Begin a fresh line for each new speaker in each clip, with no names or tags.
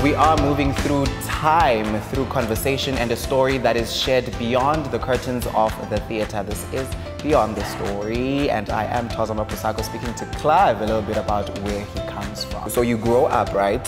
we are moving through time, through conversation and a story that is shared beyond the curtains of the theatre. This is Beyond the Story, and I am Thozama Busakwe speaking to Clive a little bit about where he comes from. So you grow up, right,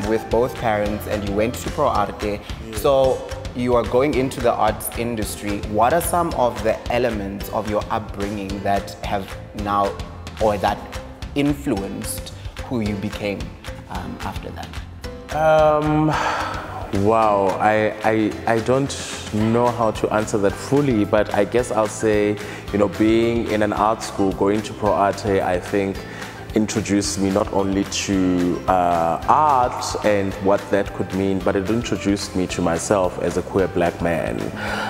with both parents, and you went to Pro Arte. So you are going into the arts industry. What are some of the elements of your upbringing that have now, or that influenced who you became after that?
Wow, I don't know how to answer that fully, but I guess I'll say, you know, being in an art school, going to Pro Arte, I think introduced me not only to art and what that could mean, but it introduced me to myself as a queer black man,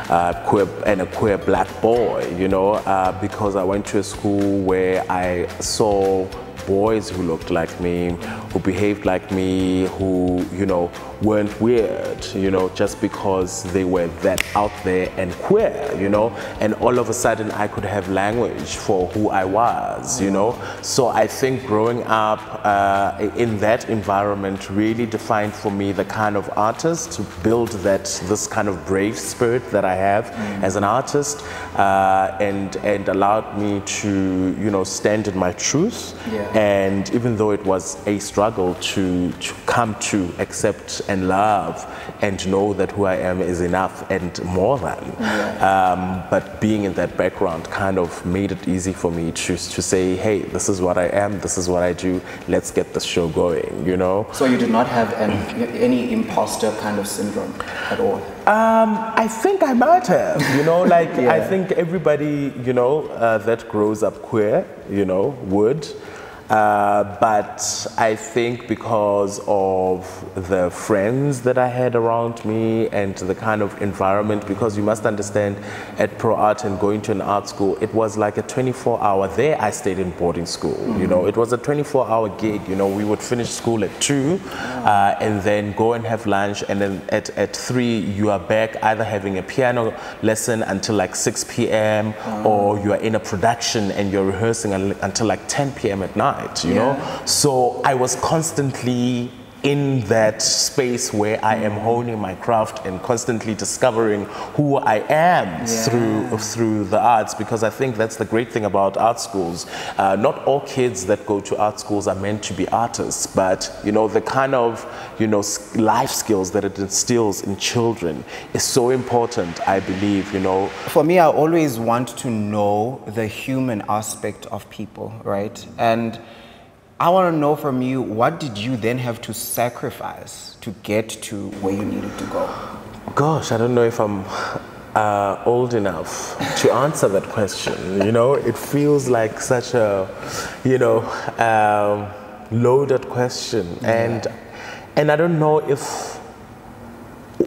a queer black boy, you know, because I went to a school where I saw boys who looked like me, who behaved like me, who, you know, weren't weird, you know, just because they were that out there and queer, you know, and all of a sudden I could have language for who I was, you know. So I think growing up in that environment really defined for me the kind of artist to build this kind of brave spirit that I have as an artist, and allowed me to, you know, stand in my truth. And even though it was a struggle to come to accept and love and know that who I am is enough and more than, but being in that background kind of made it easy for me to say, hey, this is what I am, this is what I do, let's get the show going, you know.
So you did not have any imposter kind of syndrome at all?
I think I might have, you know, like I think everybody, you know, that grows up queer, you know, would. But I think because of the friends that I had around me and the kind of environment, because you must understand at Pro Art and going to an art school, it was like a 24-hour, there I stayed in boarding school, you know, it was a 24-hour gig, you know, we would finish school at 2 and then go and have lunch, and then at 3 you are back either having a piano lesson until like 6 p.m. or you are in a production and you're rehearsing until like 10 p.m. at night. You know, so I was constantly in that space where I am honing my craft and constantly discovering who I am through the arts, because I think that's the great thing about art schools. Not all kids that go to art schools are meant to be artists, but you know, the kind of, you know, life skills that it instills in children is so important, I believe, you know.
For me, I always want to know the human aspect of people, right? And I want to know from you, what did you then have to sacrifice to get to where you needed to go?
Gosh, I don't know if I'm old enough to answer that question. You know, it feels like such a, you know, loaded question. And I don't know if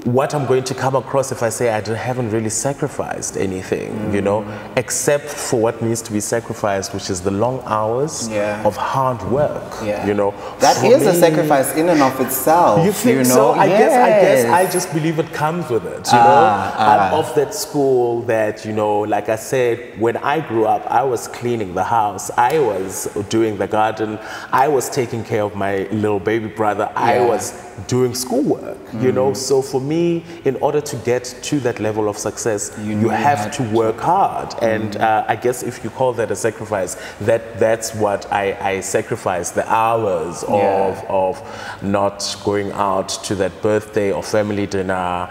what I'm going to come across if I say I haven't really sacrificed anything, you know, except for what needs to be sacrificed, which is the long hours of hard work, you know.
That is a sacrifice in and of itself.
You think
you know?
so? I guess I just believe it comes with it, you know. I'm of that school that, you know, like I said, when I grew up, I was cleaning the house, I was doing the garden, I was taking care of my little baby brother, I was doing schoolwork, you know. So for me, in order to get to that level of success, you have to work hard. And I guess if you call that a sacrifice, that's what I sacrifice, the hours of not going out to that birthday or family dinner,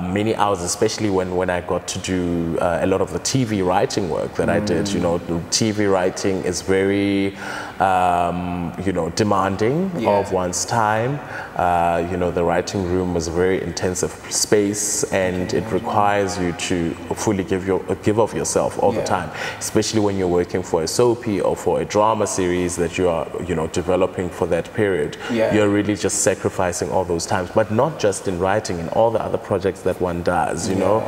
many hours, especially when I got to do a lot of the TV writing work that I did. You know, TV writing is very, you know, demanding of one's time. You know, the writing room was a very intensive space, and it requires you to fully give of yourself all the time, especially when you're working for a soapy or for a drama series that you are, you know, developing for that period. You're really just sacrificing all those times, but not just in writing, in all the other projects that one does, you know.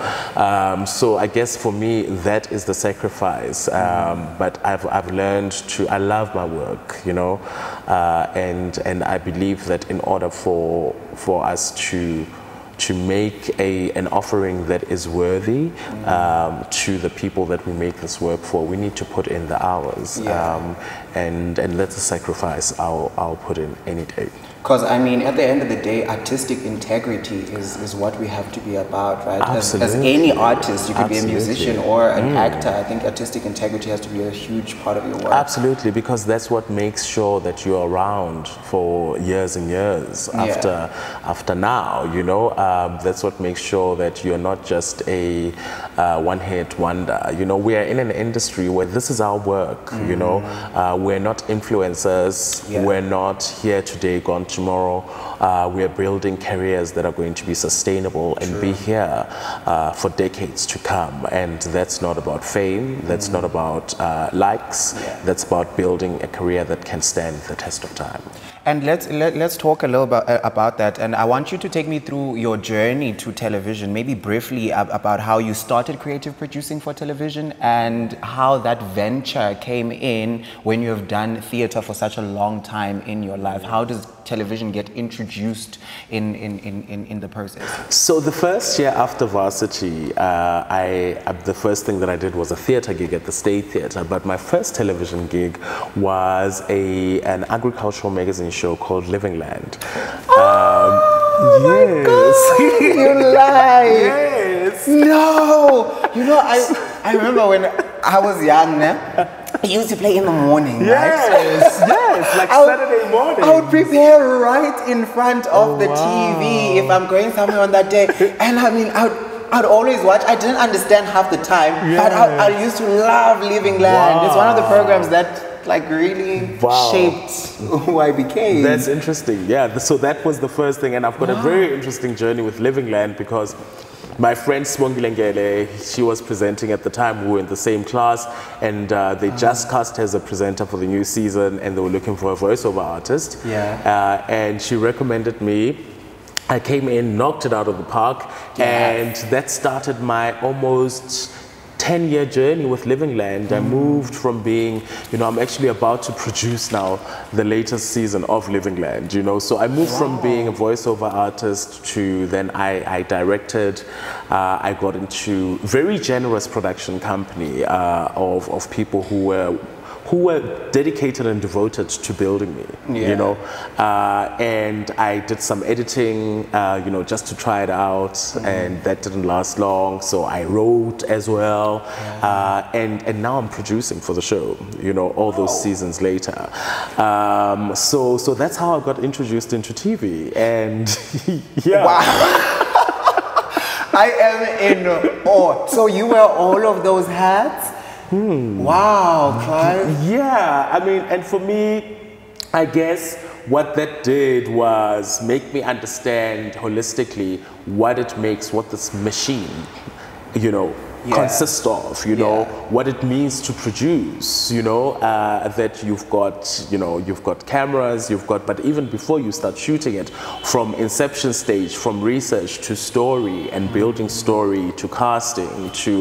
So I guess for me, that is the sacrifice. But I've learned to, I love my work, you know, and I believe that in order for us to make an offering that is worthy to the people that we make this work for, we need to put in the hours. And that's a sacrifice I'll put in any day.
Because, I mean, at the end of the day, artistic integrity is what we have to be about, right? As any artist, you could be a musician or an actor. I think artistic integrity has to be a huge part of your work.
Absolutely, because that's what makes sure that you're around for years and years after now, you know. That's what makes sure that you're not just a one-hit wonder. You know, we are in an industry where this is our work, you know. We're not influencers. We're not here today, gone tomorrow. We are building careers that are going to be sustainable and be here for decades to come. And that's not about fame. That's not about likes. That's about building a career that can stand the test of time.
And let's talk a little about that. And I want you to take me through your journey to television, maybe briefly about how you started creative producing for television and how that venture came in when you have done theater for such a long time in your life. How does television get introduced in the process?
So the first year after varsity, the first thing that I did was a theater gig at the State Theater. But my first television gig was an agricultural magazine show called Living Land.
Oh my God! You lie!
Yes!
No! You know, I remember when I was young, I used to play in the morning, right?
Yes, like Saturday morning.
I would prepare right in front of the TV if I'm going somewhere on that day. And I mean, I'd always watch. I didn't understand half the time, but I used to love Living Land. It's one of the programs that like really shaped who I became.
That's interesting. Yeah, so that was the first thing, and I've got a very interesting journey with Living Land because my friend Swongilengele, she was presenting at the time. We were in the same class, and they just cast her as a presenter for the new season, and they were looking for a voiceover artist. And she recommended me. I came in, knocked it out of the park, and that started my almost 10-year journey with Living Land. I moved from being, you know, I'm actually about to produce now the latest season of Living Land, you know. So I moved from being a voiceover artist to then I directed. I got into very generous production company of people who were dedicated and devoted to building me, you know. And I did some editing, you know, just to try it out, and that didn't last long. So I wrote as well, and now I'm producing for the show, you know, all those seasons later. So that's how I got introduced into TV, and
I am in awe. So you wear all of those hats? Wow, Clive.
Yeah, I mean, and for me, I guess what that did was make me understand holistically what it makes, what this machine, you know, consists of, you know, what it means to produce, you know, that you've got, you know, you've got cameras, you've got, but even before you start shooting it, from inception stage, from research to story and building story to casting to,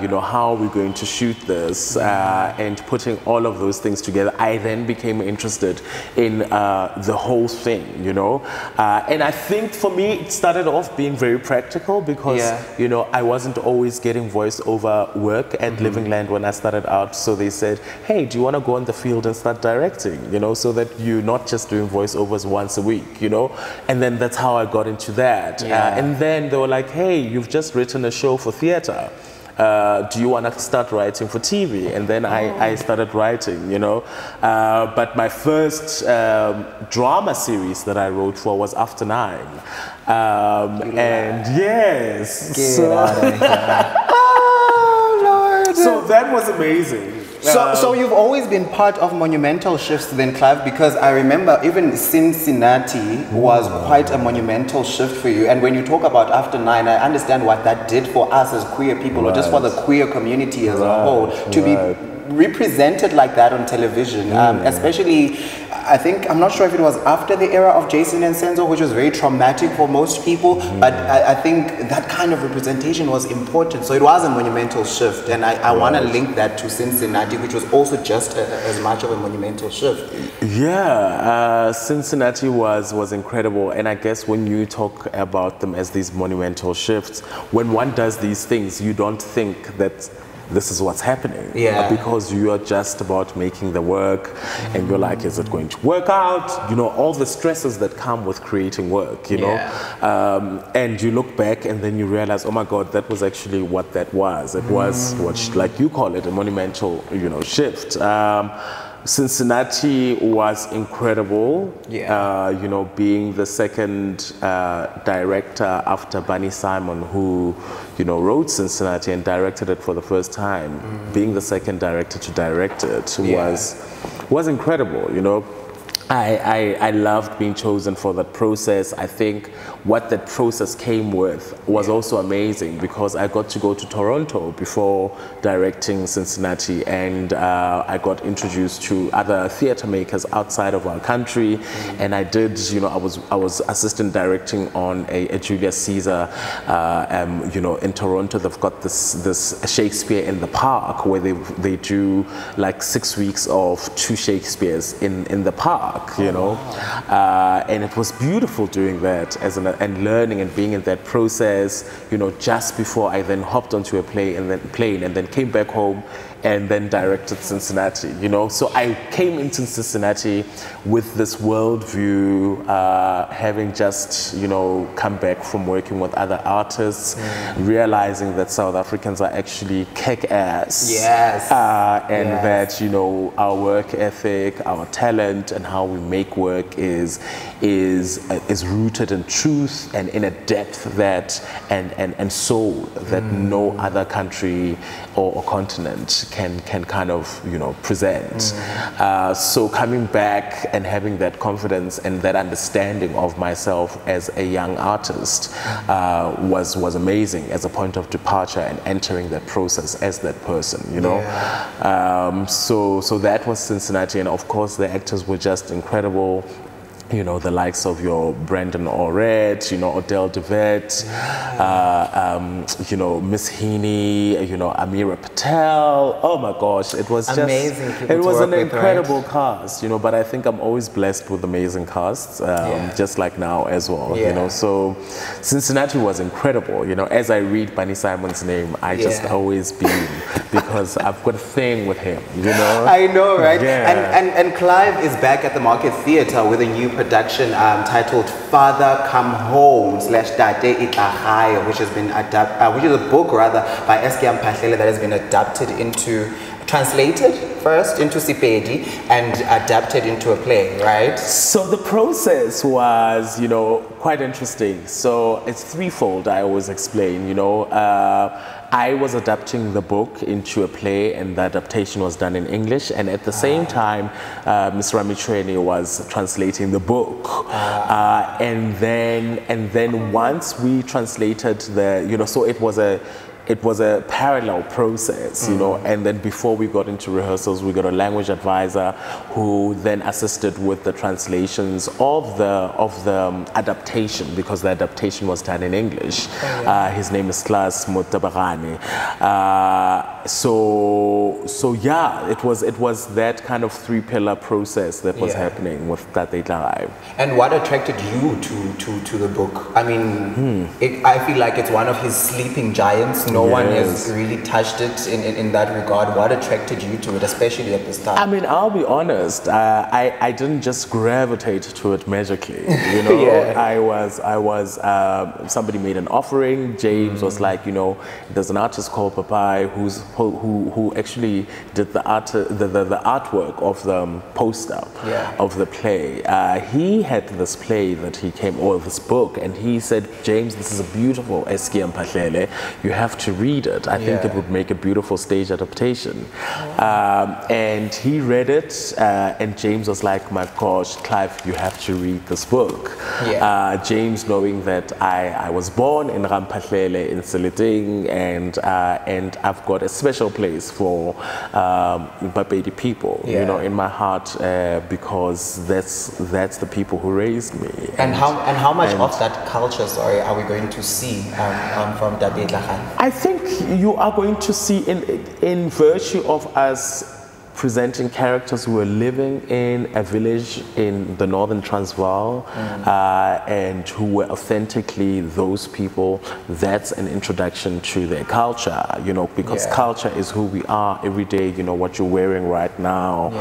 you know, how we're going to shoot this and putting all of those things together, I then became interested in the whole thing, you know. And I think for me, it started off being very practical because, you know, I wasn't always getting voiceover work at Living Land when I started out. So they said, hey, do you want to go on the field and start directing, you know, so that you're not just doing voiceovers once a week, you know. And then that's how I got into that. And then they were like, hey, you've just written a show for theater. Do you want to start writing for TV? And then I started writing, you know. But my first drama series that I wrote for was After 9. And yes. So that was amazing.
So you've always been part of monumental shifts then, Clive, because I remember even Cincinnati was quite a monumental shift for you. And when you talk about After 9, I understand what that did for us as queer people or just for the queer community as a whole to be represented like that on television, especially, I think, I'm not sure if it was after the era of Jason and Senzo, which was very traumatic for most people, but I think that kind of representation was important. So it was a monumental shift, and I want to link that to Cincinnati, which was also just as much of a monumental shift.
Yeah, Cincinnati was incredible, and I guess when you talk about them as these monumental shifts, when one does these things, you don't think that this is what's happening.
Yeah.
Because you are just about making the work, and you're like, is it going to work out? You know, all the stresses that come with creating work, you know. And you look back and then you realize, oh my God, that was actually what that was. It was what, like you call it, a monumental, you know, shift. Cincinnati was incredible, you know, being the second director after Bunny Simon, who, you know, wrote Cincinnati and directed it for the first time. Being the second director to direct it was incredible, you know. I loved being chosen for that process. I think what that process came with was also amazing, because I got to go to Toronto before directing Cincinnati, and I got introduced to other theater makers outside of our country, and I did, you know, I was assistant directing on a Julius Caesar, you know, in Toronto. They've got this Shakespeare in the Park, where they do like 6 weeks of 2 Shakespeares in the park. You know, and it was beautiful doing that and learning and being in that process, you know, just before I then hopped onto a plane and then came back home and then directed Cincinnati, you know. So I came into Cincinnati with this worldview, having just, you know, come back from working with other artists, realizing that South Africans are actually kick-ass. And that, you know, our work ethic, our talent, and how we make work is rooted in truth and in a depth that and soul that no other country or continent can kind of, you know, present. So coming back and having that confidence and that understanding of myself as a young artist was amazing as a point of departure and entering that process as that person, you know. So that was Cincinnati, and of course the actors were just incredible. You know, the likes of your Brandon Orred, you know, Odell DeVette, you know, Miss Heaney, you know, Amira Patel. Oh my gosh, it was just amazing. It was an incredible cast, you know. But I think I'm always blessed with amazing casts, just like now as well. You know, so Cincinnati was incredible. You know, as I read Bunny Simon's name, I just always beam, because I've got a thing with him. You know,
I know, right? And Clive is back at the Market Theatre with a new production titled Father Come Home / Tate Itahai, which has been which is a book rather by Eskiam Pahlele that has been translated first into Sepedi and adapted into a play, right?
So the process was, you know, quite interesting. So it's threefold, I always explain, you know. I was adapting the book into a play, and the adaptation was done in English, and at the same time Ms. Ramichweni was translating the book, and then once we translated you know, so it was a parallel process, you know, and then before we got into rehearsals, we got a language advisor who then assisted with the translations of the adaptation, because the adaptation was done in English. His name is Klaas Motabarani. So yeah, it was that kind of 3-pillar process that was happening with Tate Itahai.
And what attracted you to the book? I mean, I feel like it's one of his sleeping giants. No one has really touched it in that regard. What attracted you to it, especially at this time?
I mean, I'll be honest, I didn't just gravitate to it magically, you know. I was somebody made an offering. James was like, you know, there's an artist called Papai who actually did the artwork of the poster of the play. He had this play that he came, or this book, and he said, James, this is a beautiful Eskiam Pahlele. You have to read it. I think it would make a beautiful stage adaptation. And he read it, and James was like, my gosh, Clive, you have to read this book. James, knowing that I was born in Ramphahlele in Siliting, and I've got a special place for Bapedi people, you know, in my heart, because that's the people who raised me.
And how much of that culture, are we going to see from Tate Itahai?
I think you are going to see, in virtue of us presenting characters who were living in a village in the northern Transvaal and who were authentically those people. That's an introduction to their culture, you know, because culture is who we are every day. You know, what you're wearing right now,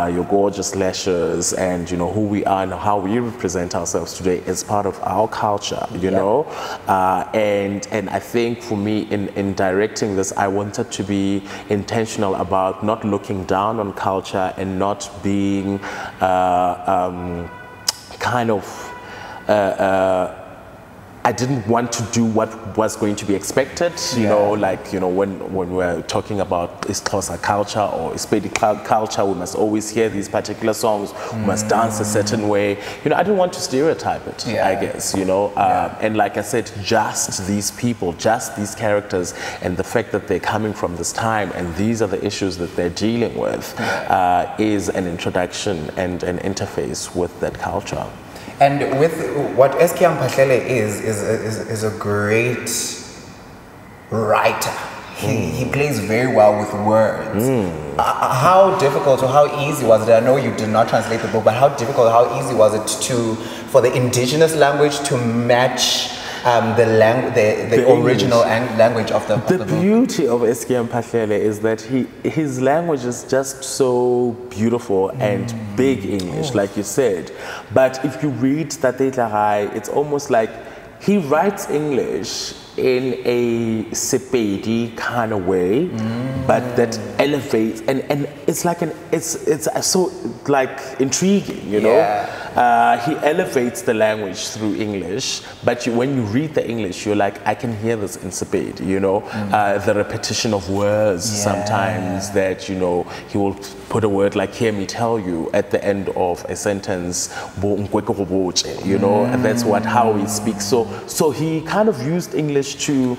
your gorgeous lashes, and you know who we are and how we represent ourselves today is part of our culture, you know. And I think for me in directing this, I wanted to be intentional about not looking down on culture and not being kind of I didn't want to do what was going to be expected, you know, like, you know, when we're talking about Xhosa culture or Sepedi culture, we must always hear these particular songs, we must dance a certain way. You know, I didn't want to stereotype it, I guess, you know. And like I said, just these people, just these characters, and the fact that they're coming from this time and these are the issues that they're dealing with is an introduction and an interface with that culture.
And with what Eskiang Pahlele is a great writer. He plays very well with words. How difficult or how easy was it? I know you did not translate the book, but how difficult, how easy was it for the indigenous language to match the original language of the book?
The beauty of Eskiang Pahlele is that his language is just so beautiful and big English, like you said. But if you read Tate Tlagai, it's almost like he writes English in a Sepedi kind of way, but that elevates, and it's like it's so like intriguing, you know. He elevates the language through English, but when you read the English, you're like, I can hear this in Sepedi, you know. The repetition of words sometimes that, you know, he will put a word like "hear me tell you" at the end of a sentence, you know, and that's how he speaks. So he kind of used English to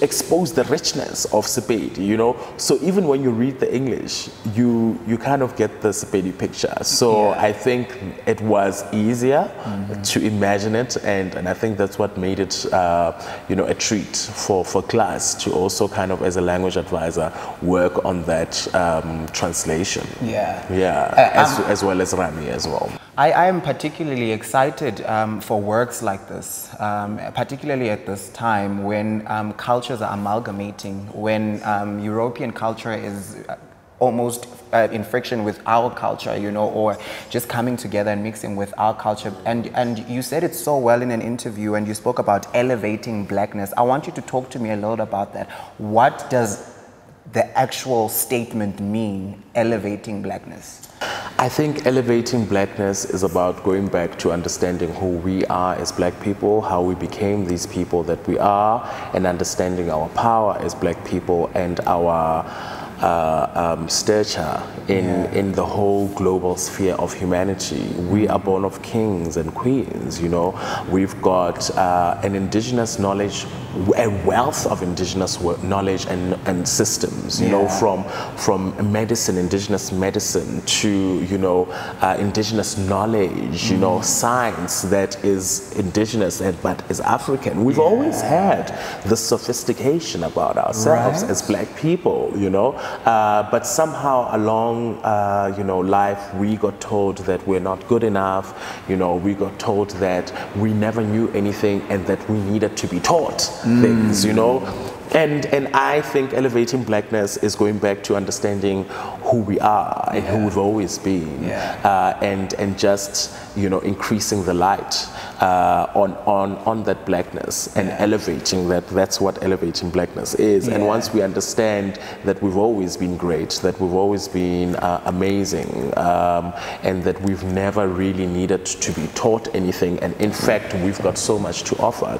expose the richness of Sepedi, you know. So even when you read the English, you kind of get the Sepedi picture. So I think it was easier to imagine it, and I think that's what made it, you know, a treat for class to also kind of, as a language advisor, work on that translation. As well as Rami as well.
I am particularly excited for works like this, particularly at this time when cultures are amalgamating, when European culture is almost in friction with our culture, you know, or just coming together and mixing with our culture. And you said it so well in an interview, and you spoke about elevating blackness. I want you to talk to me a little about that. What does the actual statement mean, elevating blackness?
I think elevating blackness is about going back to understanding who we are as black people, how we became these people that we are, and understanding our power as black people and our stature in the whole global sphere of humanity. We are born of kings and queens, you know. We've got an indigenous knowledge, a wealth of indigenous knowledge and systems, you know, from medicine, indigenous medicine, to, you know, indigenous knowledge, you know, science that is indigenous but is African. We've always had the sophistication about ourselves as black people, you know. But somehow along, you know, life, we got told that we're not good enough. You know, we got told that we never knew anything and that we needed to be taught things, you know. And I think elevating blackness is going back to understanding who we are and who we've always been, and just, you know, increasing the light on that blackness and elevating that. That's what elevating blackness is. And once we understand that we've always been great, that we've always been amazing, and that we've never really needed to be taught anything, and in fact we've got so much to offer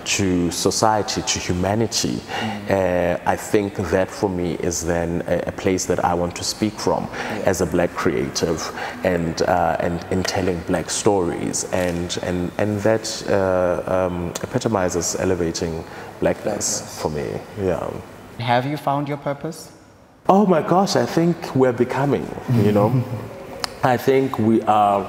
to society, to humanity. I think that for me is then a place that I want to speak from as a black creative, and in telling black stories, and that epitomizes elevating blackness for me.
Have you found your purpose?
Oh my gosh, I think we're becoming, you know. I think we are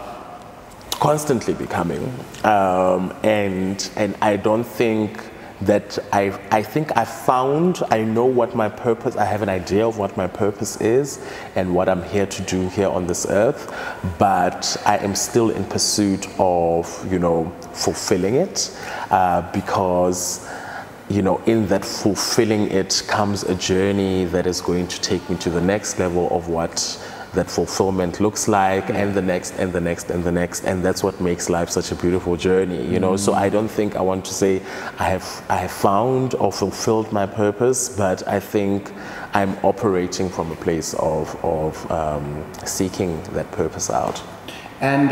constantly becoming, and I don't think that I think I know what my purpose, I have an idea of what my purpose is and what I'm here to do here on this earth, but I am still in pursuit of, fulfilling it, because in that fulfilling it comes a journey that is going to take me to the next level of what that fulfillment looks like, and the next, and the next, and the next, and that's what makes life such a beautiful journey, So I don't think I want to say I have found or fulfilled my purpose, but I think I'm operating from a place of seeking that purpose out.
And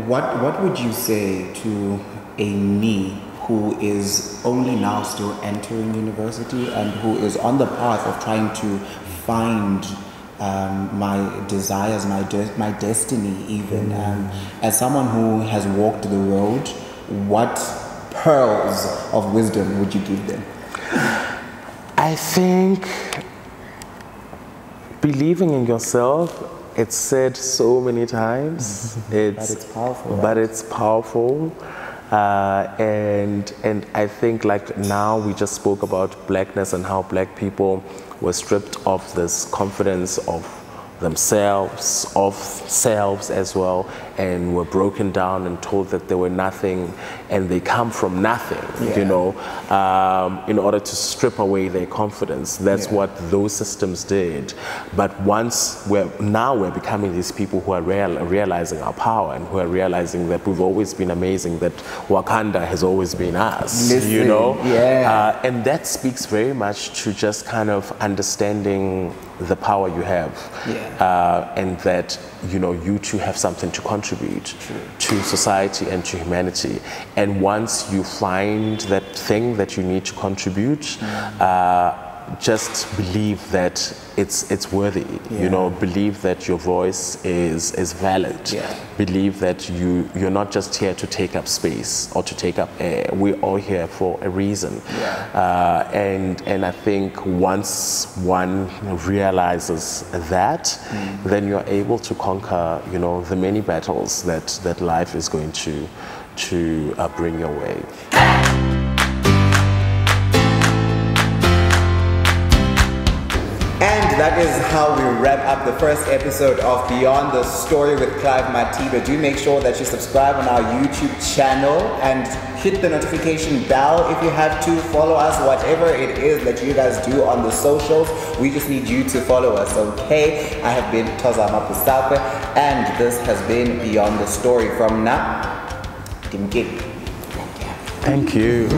what would you say to a me who is only now still entering university and who is on the path of trying to find my desires, my destiny even? As someone who has walked the road, what pearls of wisdom would you give them?
I think believing in yourself, it's said so many times.
But it's powerful.
But it's powerful. And I think, like, now we just spoke about blackness and how black people were stripped of this confidence of themselves, of selves as well, and were broken down and told that they were nothing, and they come from nothing, in order to strip away their confidence. That's what those systems did. But once we're becoming these people who are realizing our power, and who are realizing that we've always been amazing, that Wakanda has always been us, and that speaks very much to just kind of understanding the power you have, and that you too have something to contribute to society and to humanity. And once you find that thing that you need to contribute, just believe that it's worthy. Believe that your voice is valid. Believe that you're not just here to take up space or to take up air. We're all here for a reason. And I think once one realizes that, then you're able to conquer the many battles that life is going to bring your way.
And that is how we wrap up the first episode of Beyond the Story with Clive Mathibe. Do make sure that you subscribe on our YouTube channel and hit the notification bell if you have to. Follow us, whatever it is that you guys do on the socials. We just need you to follow us, okay? I have been Thozama Busakwe, and this has been Beyond the Story. From now, Thank you.
Thank you.